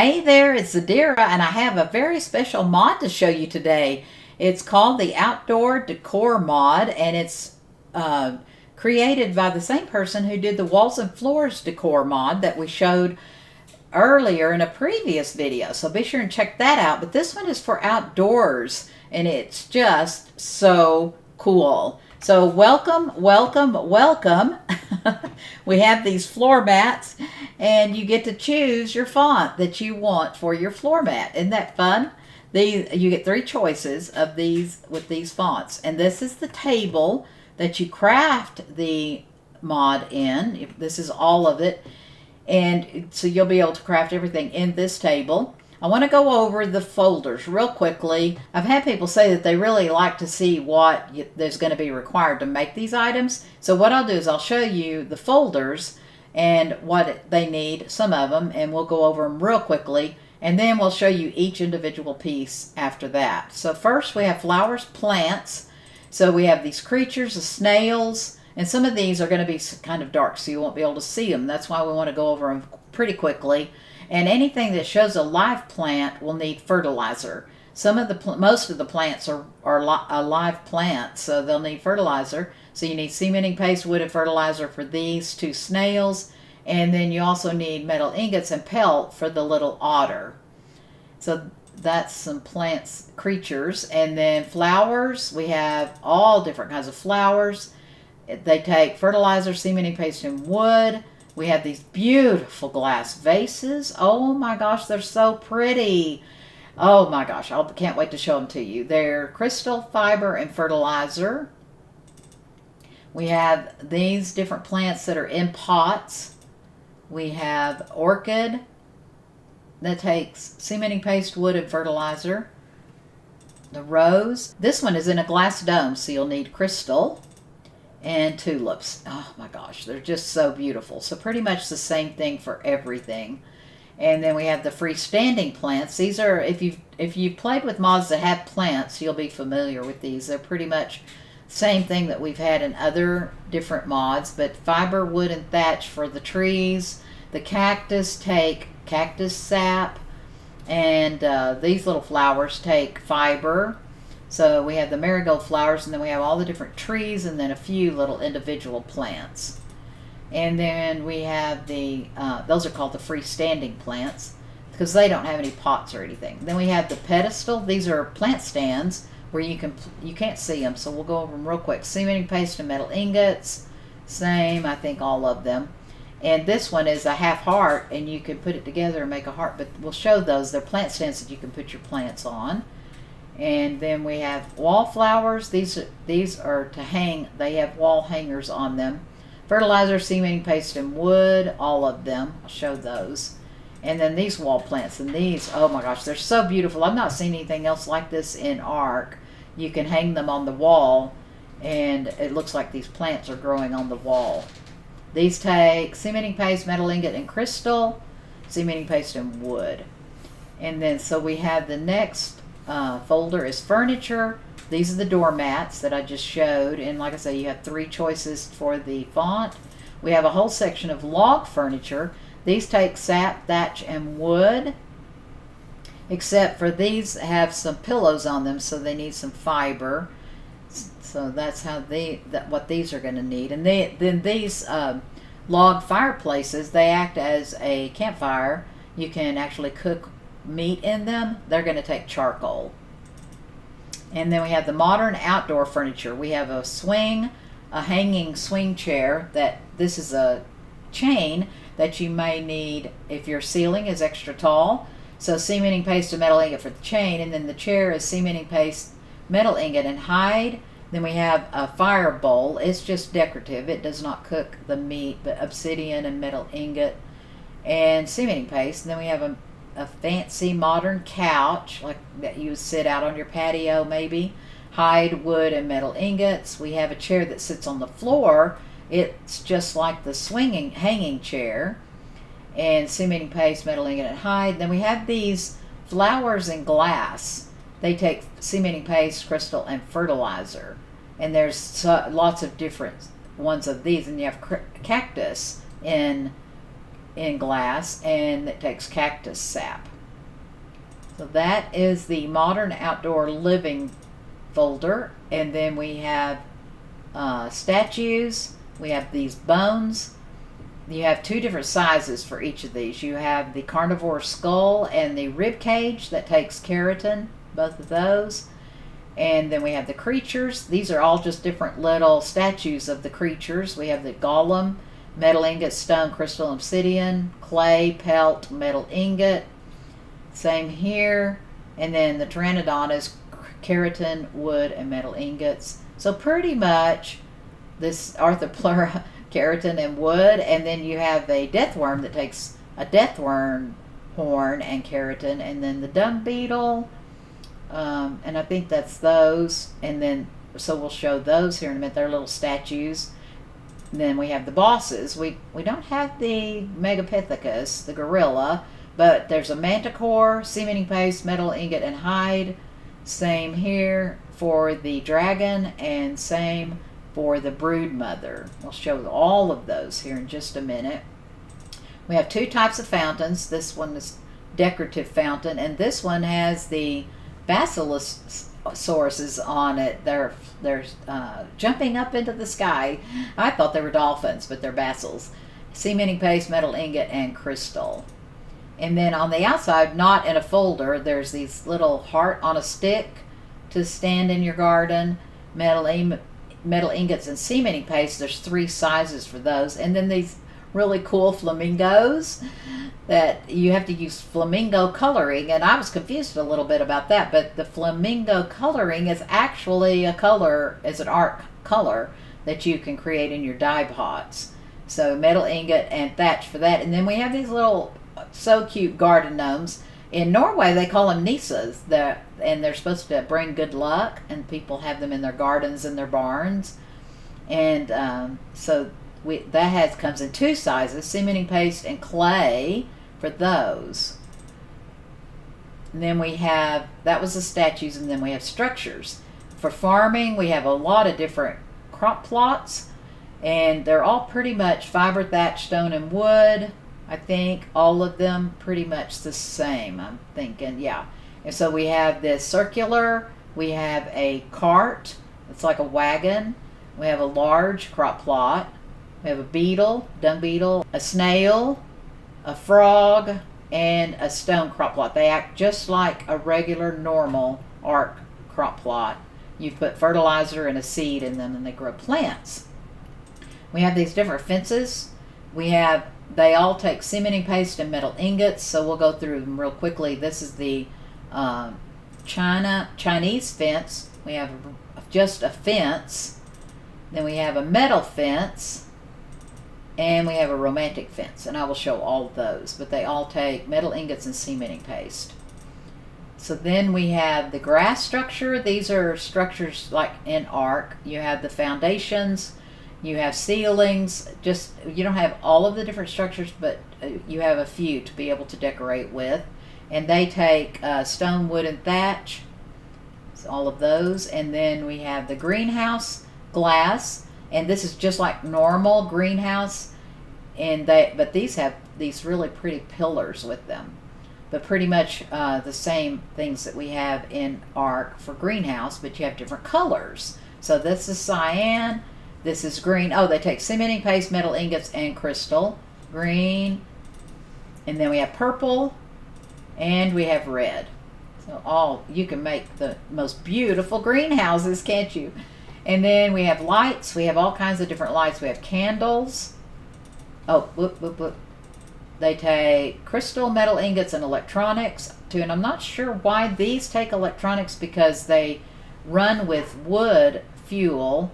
Hey there, it's Zadira, and I have a very special mod to show you today. It's called the Outdoor Decor Mod, and it's created by the same person who did the Walls and Floors Decor Mod that we showed earlier in a previous video. So be sure and check that out. But this one is for outdoors, and it's just so cool. So welcome, welcome, welcome. We have these floor mats, and you get to choose your font that you want for your floor mat. Isn't that fun? You get 3 choices of these with these fonts. And this is the table that you craft the mod in. This is all of it. And so you'll be able to craft everything in this table. I want to go over the folders real quickly. I've had people say that they really like to see what there's going to be required to make these items. So what I'll do is I'll show you the folders and what they need, some of them, and we'll go over them real quickly. And then we'll show you each individual piece after that. So first we have flowers, plants. So we have these creatures, the snails, and some of these are going to be kind of dark, so you won't be able to see them. That's why we want to go over them pretty quickly. And anything that shows a live plant will need fertilizer. Most of the plants are a live plant, so they'll need fertilizer. So you need cementing paste, wood, and fertilizer for these 2 snails. And then you also need metal ingots and pelt for the little otter. So that's some plants, creatures. And then flowers, we have all different kinds of flowers. They take fertilizer, cementing paste, and wood. We have these beautiful glass vases. Oh my gosh, they're so pretty. Oh my gosh, I can't wait to show them to you. They're crystal, fiber, and fertilizer. We have these different plants that are in pots. We have orchid that takes cementing paste, wood, and fertilizer. The rose. This one is in a glass dome, so you'll need crystal. And tulips. Oh my gosh, they're just so beautiful. So pretty much the same thing for everything. And then we have the freestanding plants. These are, if you've played with mods that have plants, you'll be familiar with these. They're pretty much same thing that we've had in other different mods, but fiber, wood, and thatch for the trees. The cactus take cactus sap, and these little flowers take fiber. So we have the marigold flowers, and then we have all the different trees, and then a few little individual plants. And then we have those are called the freestanding plants because they don't have any pots or anything. Then we have the pedestal. These are plant stands where you can't see them, so we'll go over them real quick. Cementing paste and metal ingots, same, I think all of them. And this one is a half heart, and you can put it together and make a heart, but we'll show those. They're plant stands that you can put your plants on. And then we have wallflowers. These are to hang. They have wall hangers on them. Fertilizer, cementing paste, and wood. All of them. I'll show those. And then these wall plants. And these, oh my gosh, they're so beautiful. I've not seen anything else like this in ARC. You can hang them on the wall, and it looks like these plants are growing on the wall. These take cementing paste, metal ingot, and crystal. Cementing paste and wood. And then so we have the next folder is furniture. These are the doormats that I just showed, and like I say, you have 3 choices for the font. We have a whole section of log furniture. These take sap, thatch, and wood, except for these have some pillows on them, so they need some fiber. So that's how what these are going to need. And then these log fireplaces, they act as a campfire. You can actually cook meat in them. They're going to take charcoal. And then we have the modern outdoor furniture. We have a swing, a hanging swing chair. This is a chain that you may need if your ceiling is extra tall. So cementing paste and metal ingot for the chain, and then the chair is cementing paste, metal ingot, and hide. Then we have a fire bowl. It's just decorative. It does not cook the meat, but obsidian and metal ingot and cementing paste. And then we have a fancy modern couch like that you would sit out on your patio maybe. Hide, wood, and metal ingots. We have a chair that sits on the floor. It's just like the swinging hanging chair. And cementing paste, metal ingot, and hide. Then we have these flowers in glass. They take cementing paste, crystal, and fertilizer. And there's lots of different ones of these. And you have cactus in glass, and it takes cactus sap. So that is the modern outdoor living folder. And then we have statues. We have these bones. You have two different sizes for each of these. You have the carnivore skull and the rib cage that takes keratin, both of those. And then we have the creatures. These are all just different little statues of the creatures. We have the golem, metal ingot, stone, crystal, obsidian, clay, pelt, metal ingot. Same here. And then the pteranodon is keratin, wood, and metal ingots. So pretty much this arthropleura, keratin, and wood. And then you have a death worm that takes a death worm horn and keratin. And then the dung beetle. And I think that's those. And then, so we'll show those here in a minute. They're little statues. And then we have the bosses. We don't have the Megapithecus, the gorilla, but there's a manticore, cementing paste, metal ingot, and hide. Same here for the dragon, and same for the brood mother. We'll show all of those here in just a minute. We have two types of fountains. This one is decorative fountain, and this one has the basilosaurus on it. They're jumping up into the sky. I thought they were dolphins, but they're basils. Cementing paste, metal ingot, and crystal. And then on the outside, not in a folder, there's these little heart on a stick to stand in your garden. Metal ingots and cementing paste. There's 3 sizes for those. And then these really cool flamingos that you have to use flamingo coloring, and I was confused a little bit about that, but the flamingo coloring is actually a color, is an art color that you can create in your dye pots. So metal ingot and thatch for that. And then we have these little so cute garden gnomes. In Norway they call them nisas, and they're supposed to bring good luck, and people have them in their gardens and their barns. And so that comes in 2 sizes, cementing paste and clay for those. And then we have, that was the statues, and then we have structures. For farming, we have a lot of different crop plots, and they're all pretty much fiber, thatch, stone, and wood. I think all of them pretty much the same, I'm thinking, yeah. And so we have this circular, we have a cart, it's like a wagon, we have a large crop plot, we have a beetle, dung beetle, a snail, a frog, and a stone crop plot. They act just like a regular normal arc crop plot. You put fertilizer and a seed in them and they grow plants. We have these different fences. They all take cementing paste and metal ingots, so we'll go through them real quickly. This is the Chinese fence. We have just a fence. Then we have a metal fence. And we have a romantic fence. And I will show all of those. But they all take metal ingots and cementing paste. So then we have the grass structure. These are structures like in arc. You have the foundations. You have ceilings. You don't have all of the different structures, but you have a few to be able to decorate with. And they take stone, wood, and thatch. So all of those. And then we have the greenhouse glass. And this is just like normal greenhouse. But these have these really pretty pillars with them. But pretty much the same things that we have in arc for greenhouse, but you have different colors. So this is cyan. This is green. Oh, they take cementing paste, metal ingots, and crystal. Green. And then we have purple. And we have red. So you can make the most beautiful greenhouses, can't you? And then we have lights. We have all kinds of different lights. We have candles. Oh, whoop, whoop, whoop. They take crystal, metal ingots, and electronics too. And I'm not sure why these take electronics, because they run with wood fuel.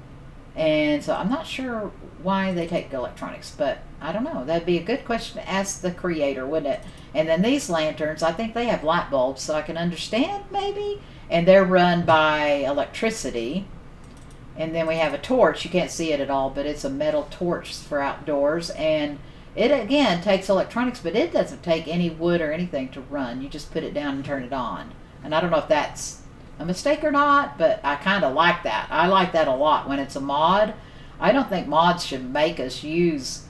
And so I'm not sure why they take electronics, but I don't know. That'd be a good question to ask the creator, wouldn't it? And then these lanterns, I think they have light bulbs, so I can understand maybe. And they're run by electricity. And then we have a torch. You can't see it at all, but it's a metal torch for outdoors. And it, again, takes electronics, but it doesn't take any wood or anything to run. You just put it down and turn it on. And I don't know if that's a mistake or not, but I kind of like that. I like that a lot when it's a mod. I don't think mods should make us use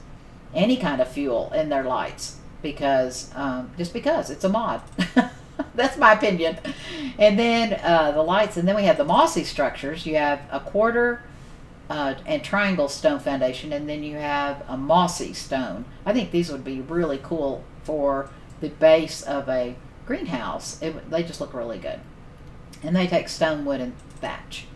any kind of fuel in their lights, because just because it's a mod. That's my opinion. And then the lights, and then we have the mossy structures. You have a quarter and triangle stone foundation, and then you have a mossy stone. I think these would be really cool for the base of a greenhouse. They just look really good. And they take stone, wood, and thatch.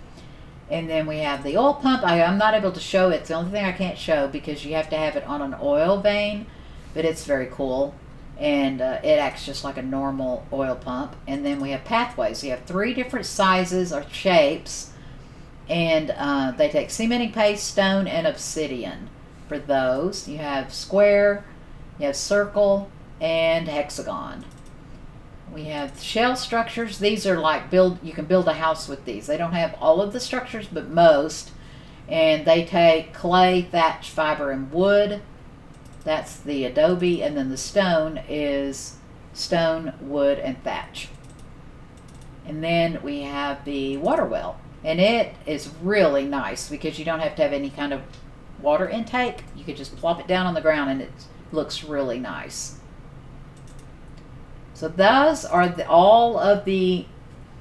And then we have the oil pump. I'm not able to show it. It's the only thing I can't show because you have to have it on an oil vein, but it's very cool. And it acts just like a normal oil pump. And then we have pathways. You have 3 different sizes or shapes, and they take cementing paste, stone, and obsidian for those. You have square, you have circle, and hexagon. We have shell structures. These are like you can build a house with these. They don't have all of the structures, but most. And they take clay, thatch, fiber, and wood. That's the adobe. And then the stone is stone, wood, and thatch. And then we have the water well. And it is really nice because you don't have to have any kind of water intake. You could just plop it down on the ground and it looks really nice. So those are all of the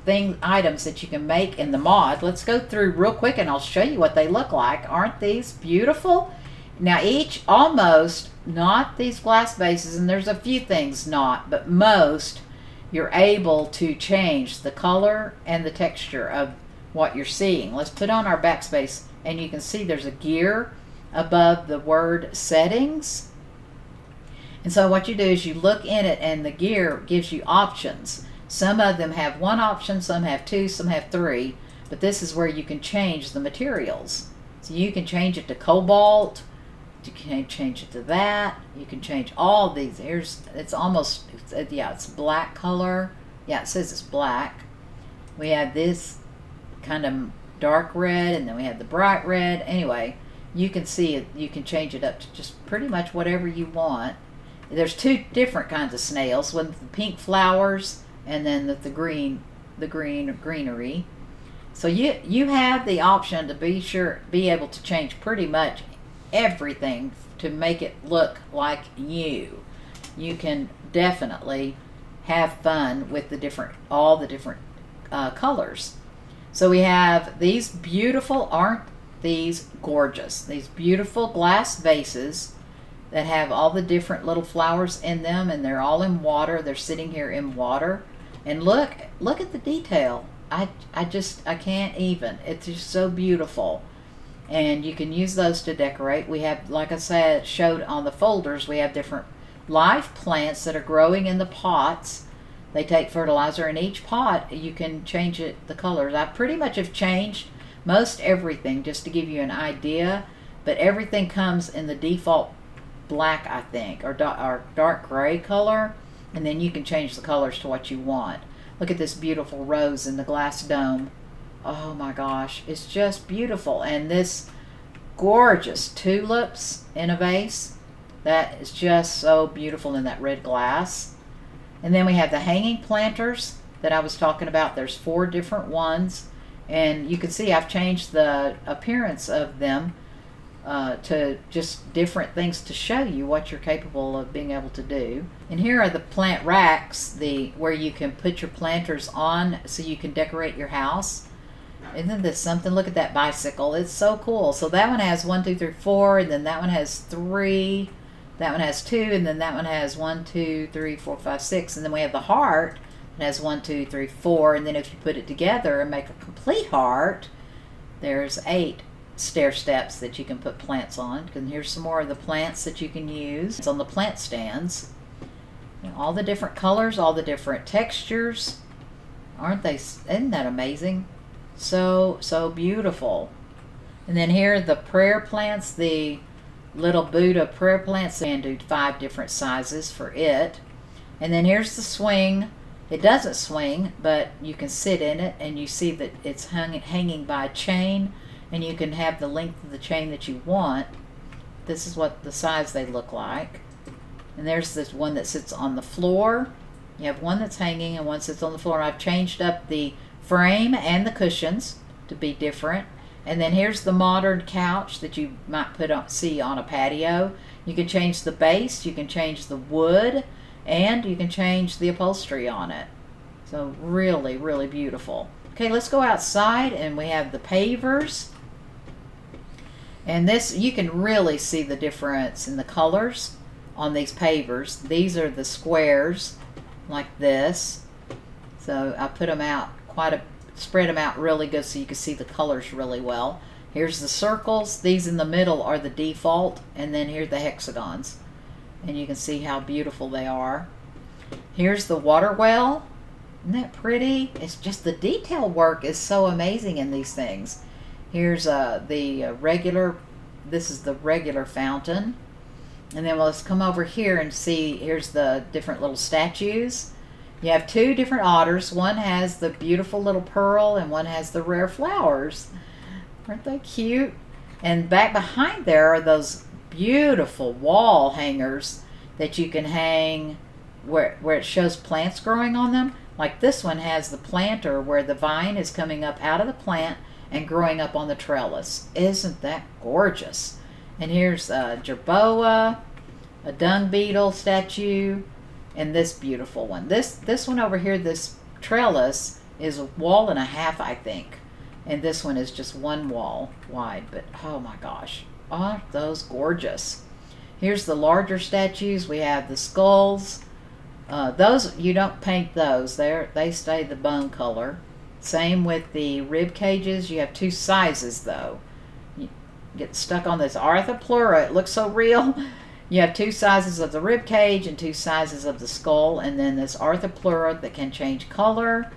items that you can make in the mod. Let's go through real quick and I'll show you what they look like. Aren't these beautiful? Now each, almost, not these glass bases, and there's a few things not, but most, you're able to change the color and the texture of what you're seeing. Let's put on our backspace and you can see there's a gear above the word settings. And so what you do is you look in it and the gear gives you options. Some of them have 1 option, some have 2, some have 3, but this is where you can change the materials. So you can change it to cobalt, you can change it to that, you can change all these. It's almost, yeah, it's black color. Yeah, it says it's black. We have this kind of dark red, and then we have the bright red. Anyway, you can see it, you can change it up to just pretty much whatever you want. There's 2 different kinds of snails, one with the pink flowers and then the greenery. So you have the option to be able to change pretty much everything to make it look like you. You can definitely have fun with all the different colors. So we have these beautiful, aren't these gorgeous? These beautiful glass vases that have all the different little flowers in them, and they're all in water. They're sitting here in water, and look at the detail. I can't even. It's just so beautiful, and you can use those to decorate. We have, like I said, showed on the folders, we have different live plants that are growing in the pots. They take fertilizer in each pot. You can change the colors. I pretty much have changed most everything just to give you an idea, but everything comes in the default black, I think, or dark gray color, and then you can change the colors to what you want. Look at this beautiful rose in the glass dome. Oh my gosh, it's just beautiful. And this gorgeous tulips in a vase, that is just so beautiful in that red glass. And then we have the hanging planters that I was talking about. There's 4 different ones, and you can see I've changed the appearance of them to just different things to show you what you're capable of being able to do. And here are the plant racks, where you can put your planters on so you can decorate your house. Isn't this something? Look at that bicycle. It's so cool. So that one has 1, 2, 3, 4, and then that one has 3, that one has 2, and then that one has 1, 2, 3, 4, 5, 6, and then we have the heart that has 1, 2, 3, 4, and then if you put it together and make a complete heart, there's 8 stair steps that you can put plants on. And here's some more of the plants that you can use. It's on the plant stands. All the different colors, all the different textures. Aren't they? Isn't that amazing? So beautiful. And then here are the prayer plants, the little Buddha prayer plants, and do 5 different sizes for it. And then here's the swing. It doesn't swing, but you can sit in it, and you see that it's hanging by a chain, and you can have the length of the chain that you want. This is what the size they look like. And there's this one that sits on the floor. You have one that's hanging and one sits on the floor. I've changed up the frame and the cushions to be different. And then here's the modern couch that you might see on a patio. You can change the base, you can change the wood, and you can change the upholstery on it. So really, really beautiful. Okay, let's go outside, and we have the pavers. And this, you can really see the difference in the colors on these pavers. These are the squares like this. So I put them out spread them out really good so you can see the colors really well. Here's the circles. These in the middle are the default, and then here are the hexagons. And you can see how beautiful they are. Here's the water well. Isn't that pretty? It's just the detail work is so amazing in these things. Here's the regular, this is the regular fountain. And then let's come over here and see, here's the different little statues. You have two different otters. One has the beautiful little pearl and one has the rare flowers. Aren't they cute? And back behind there are those beautiful wall hangers that you can hang where it shows plants growing on them. Like this one has the planter where the vine is coming up out of the plant and growing up on the trellis. Isn't that gorgeous? And here's a jerboa, a dung beetle statue, and this beautiful one. This one over here, this trellis, is a wall and a half, I think. And this one is just one wall wide. But oh my gosh, aren't those gorgeous? Here's the larger statues. We have the skulls. Those, you don't paint those. They stay the bone color. Same with the rib cages. You have two sizes though. You get stuck on this arthropleura. It looks so real. You have two sizes of the rib cage and two sizes of the skull, and then this arthropleura that can change color.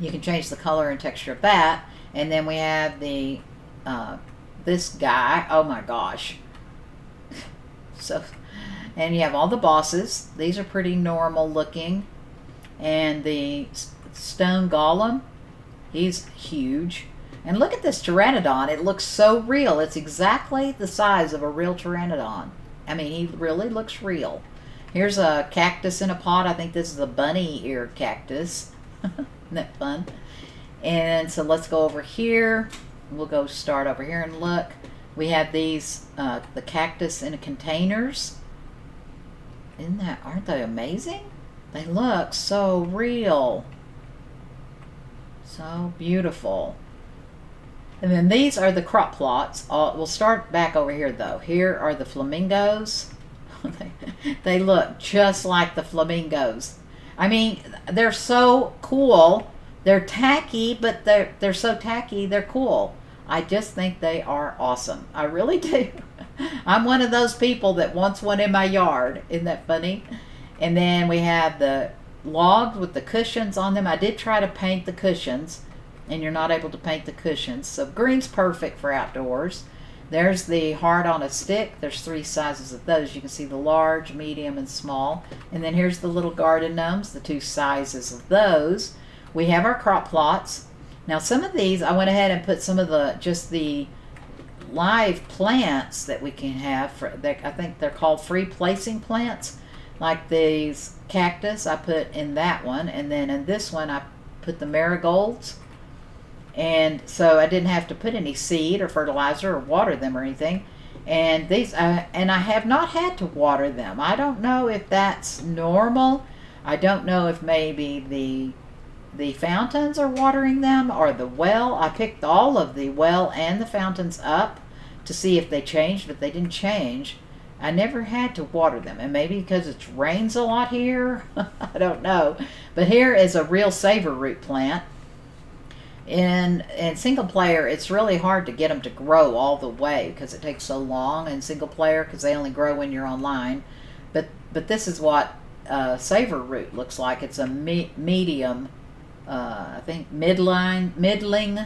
You can change the color and texture of that. And then we have the this guy. Oh my gosh. So, and you have all the bosses. These are pretty normal looking. And the stone golem, he's huge. And look at this pteranodon. It looks so real. It's exactly the size of a real pteranodon. I mean, he really looks real. Here's a cactus in a pot. I think this is a bunny ear cactus. Isn't that fun? And so let's go over here. We'll go start over here and look. We have these, the cactus in containers. Aren't they amazing? They look so real. So beautiful. And then these are the crop plots. We'll start back over here though. Here are the flamingos. They look just like the flamingos. I mean, they're so cool. They're tacky, but they're so tacky, they're cool. I just think they are awesome. I really do. I'm one of those people that wants one in my yard. Isn't that funny? And then we have the logs with the cushions on them. I did try to paint the cushions, and you're not able to paint the cushions. So green's perfect for outdoors. There's the heart on a stick. There's three sizes of those. You can see the large, medium, and small. And then here's the little garden gnomes, the two sizes of those. We have our crop plots. Now some of these, I went ahead and put some of the live plants that we can have. I think they're called free placing plants. Like these cactus, I put in that one. And then in this one, I put the marigolds. And so I didn't have to put any seed or fertilizer or water them or anything. And these, and I have not had to water them. I don't know if that's normal. I don't know if maybe the fountains are watering them or the well. I picked all of the well and the fountains up to see if they changed, but they didn't change. I never had to water them, and maybe because it rains a lot here. I don't know. But here is a real savor root plant. In single player, it's really hard to get them to grow all the way because it takes so long in single player because they only grow when you're online. But this is what savor root looks like. It's a medium, I think middling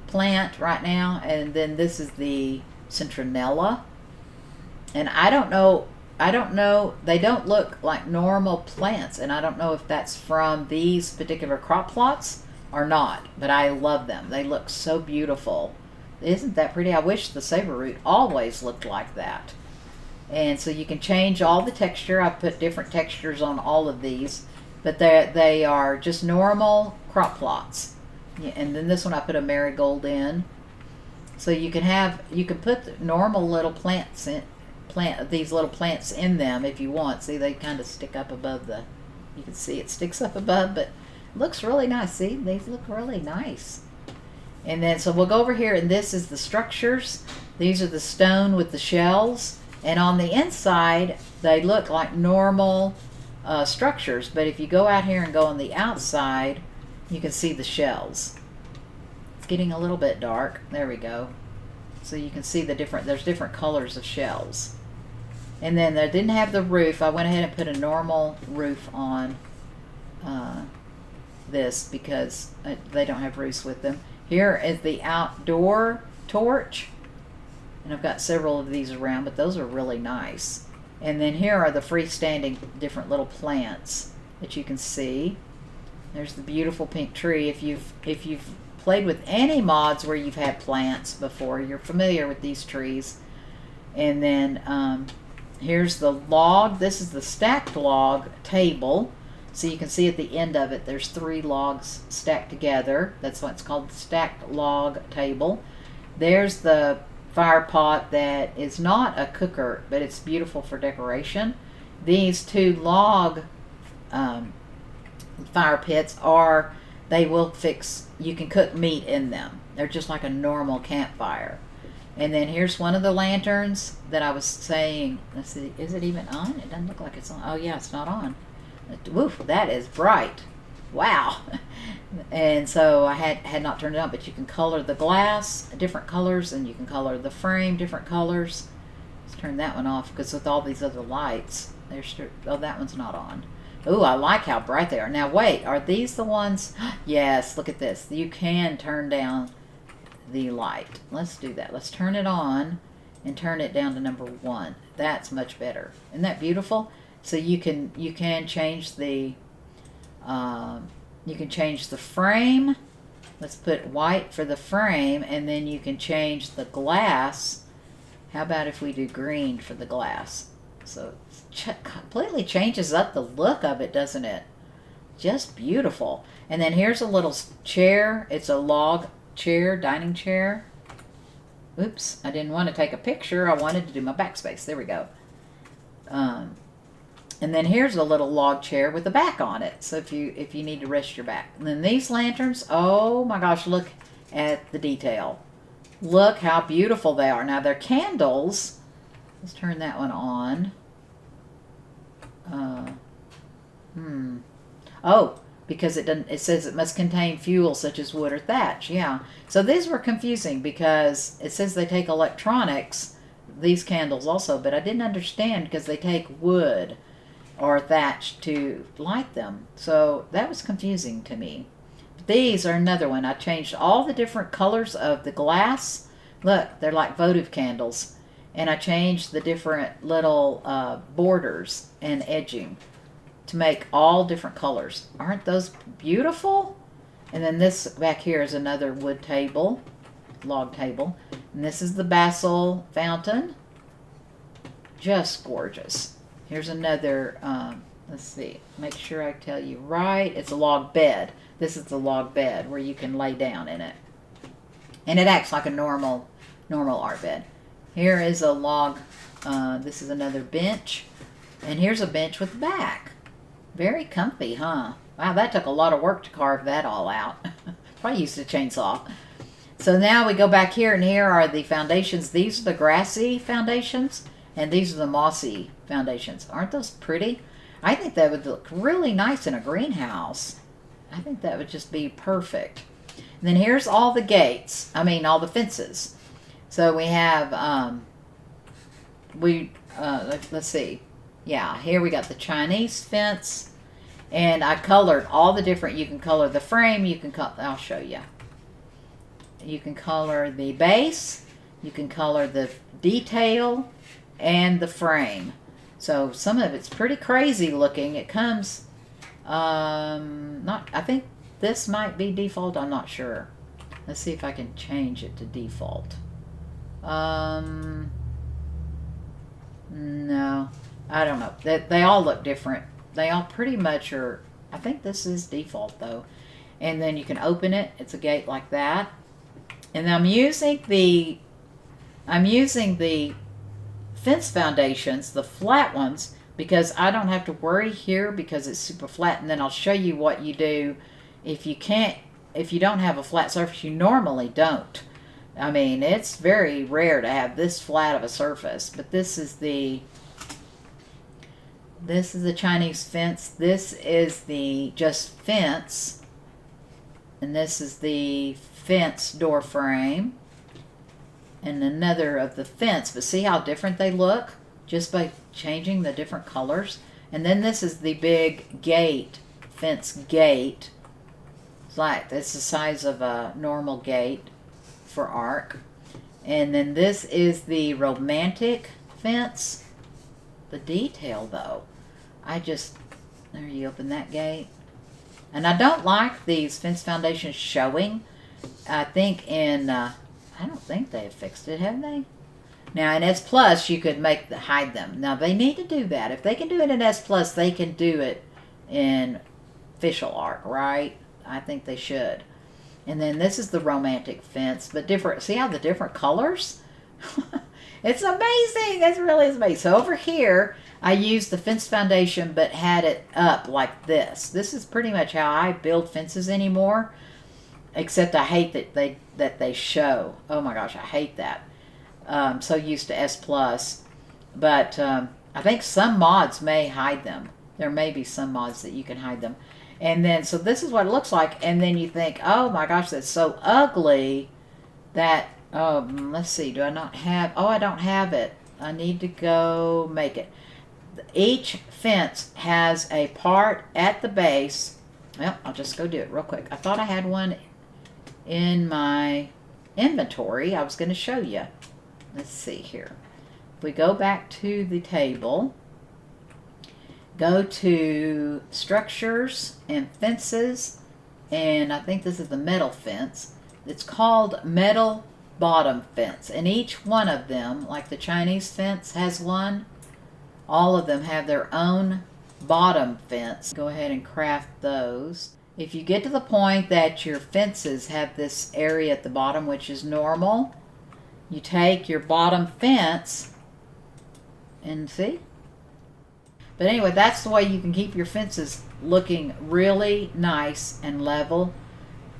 plant right now, and then this is the citronella. And I don't know, they don't look like normal plants, and I don't know if that's from these particular crop plots or not, but I love them. They look so beautiful. Isn't that pretty? I wish the savor root always looked like that. And so you can change all the texture. I put different textures on all of these, but they are just normal crop plots. Yeah, and then this one I put a marigold in. So you can put normal little plants in, these little plants in them if you want. See, they kind of stick up above the You can see it sticks up above, but looks really nice. See, these look really nice. And then, so we'll go over here, and this is the structures. These are the stone with the shells. And on the inside, they look like normal structures. But if you go out here and go on the outside, you can see the shells. It's getting a little bit dark. There we go. So you can see the different, there's different colors of shells. And then they didn't have the roof. I went ahead and put a normal roof on this because they don't have roofs with them. Here is the outdoor torch. And I've got several of these around, but those are really nice. And then here are the freestanding different little plants that you can see. There's the beautiful pink tree. If you've played with any mods where you've had plants before, you're familiar with these trees. And then here's the log. This is the stacked log table. So you can see at the end of it, there's 3 logs stacked together. That's why it's called the stacked log table. There's the fire pot that is not a cooker, but it's beautiful for decoration. These 2 log fire pits they will fix, you can cook meat in them. They're just like a normal campfire. And then here's one of the lanterns that I was saying, let's see, is it even on? It doesn't look like it's on. Oh yeah, it's not on. Woof, that is bright. Wow. And so I had not turned it on, but you can color the glass different colors, and you can color the frame different colors. Let's turn that one off, because with all these other lights, oh, that one's not on. Ooh, I like how bright they are. Now wait, are these the ones? Yes, look at this. You can turn down the light. Let's do that. Let's turn it on and turn it down to number 1. That's much better. Isn't that beautiful? So you can change the frame. Let's put white for the frame, and then you can change the glass. How about if we do green for the glass? So it completely changes up the look of it, doesn't it? Just beautiful. And then here's a little chair. It's a log chair, dining chair. Oops, I didn't want to take a picture. I wanted to do my backspace. There we go. And then here's a little log chair with a back on it, so if you need to rest your back. And then these lanterns, oh my gosh, look at the detail. Look how beautiful they are. Now they're candles. Let's turn that one on. Oh, because it says it must contain fuel such as wood or thatch. Yeah. So these were confusing because it says they take electronics, these candles also, but I didn't understand because they take wood or thatch to light them. So that was confusing to me. But these are another one. I changed all the different colors of the glass. Look, they're like votive candles. And I changed the different little borders and edging to make all different colors. Aren't those beautiful? And then this back here is another wood table, log table. And this is the basil fountain. Just gorgeous. Here's another, let's see, make sure I tell you right. It's a log bed. This is the log bed where you can lay down in it. And it acts like a normal art bed. Here is a log, this is another bench. And here's a bench with back. Very comfy, huh? Wow, that took a lot of work to carve that all out. Probably used a chainsaw. So now we go back here, and here are the foundations. These are the grassy foundations, and these are the mossy foundations. Aren't those pretty? I think that would look really nice in a greenhouse. I think that would just be perfect. And then here's all the gates. I mean, all the fences. So we have, let's see. Yeah, here we got the Chinese fence. And I colored all the different, you can color the frame, you can I'll show you. You can color the base, you can color the detail, and the frame. So some of it's pretty crazy looking. It comes, I think this might be default, I'm not sure. Let's see if I can change it to default. No, I don't know. They all look different. They all pretty much are. I think this is default though. And then you can open it. It's a gate like that. And I'm using the fence foundations, the flat ones, because I don't have to worry here because it's super flat. And then I'll show you what you do if you don't have a flat surface. You normally don't. I mean, it's very rare to have this flat of a surface, but this is the Chinese fence. This is the just fence, and this is the fence door frame, and another of the fence. But see how different they look just by changing the different colors. And then this is the big gate, fence gate. It's the size of a normal gate for arc. And then this is the romantic fence. The detail though, there you open that gate. And I don't like these fence foundations showing. I think I don't think they have fixed it, have they? Now in S Plus you could hide them. Now they need to do that. If they can do it in S Plus, they can do it in official arc, right? I think they should. And then this is the romantic fence, but different. See how the different colors? It's amazing. It really is amazing. So over here, I used the fence foundation, but had it up like this. This is pretty much how I build fences anymore. Except I hate that they show. Oh my gosh, I hate that. So used to S Plus, but I think some mods may hide them. There may be some mods that you can hide them. And then, so this is what it looks like. And then you think, oh my gosh, that's so ugly that, let's see, do I not have, I don't have it. I need to go make it. Each fence has a part at the base. Well, I'll just go do it real quick. I thought I had one in my inventory. I was going to show you. Let's see here. If we go back to the table, go to structures and fences, and I think this is the metal fence. It's called metal bottom fence, and each one of them, like the Chinese fence has one, all of them have their own bottom fence. Go ahead and craft those. If you get to the point that your fences have this area at the bottom, which is normal, you take your bottom fence and see. But anyway, that's the way you can keep your fences looking really nice and level,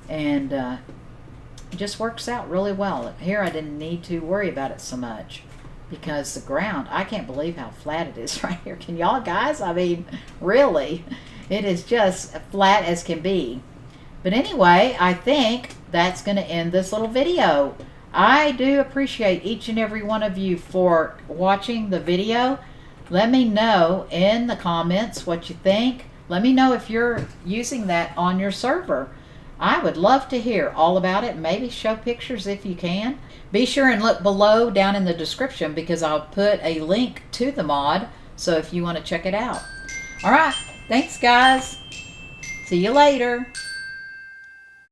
and it just works out really well. Here I didn't need to worry about it so much because the ground, I can't believe how flat it is right here. Can y'all guys? I mean, really, it is just flat as can be. But anyway, I think that's going to end this little video. I do appreciate each and every one of you for watching the video. Let me know in the comments what you think. Let me know if you're using that on your server. I would love to hear all about it. Maybe show pictures if you can. Be sure and look below down in the description because I'll put a link to the mod. So if you want to check it out. All right. Thanks, guys. See you later.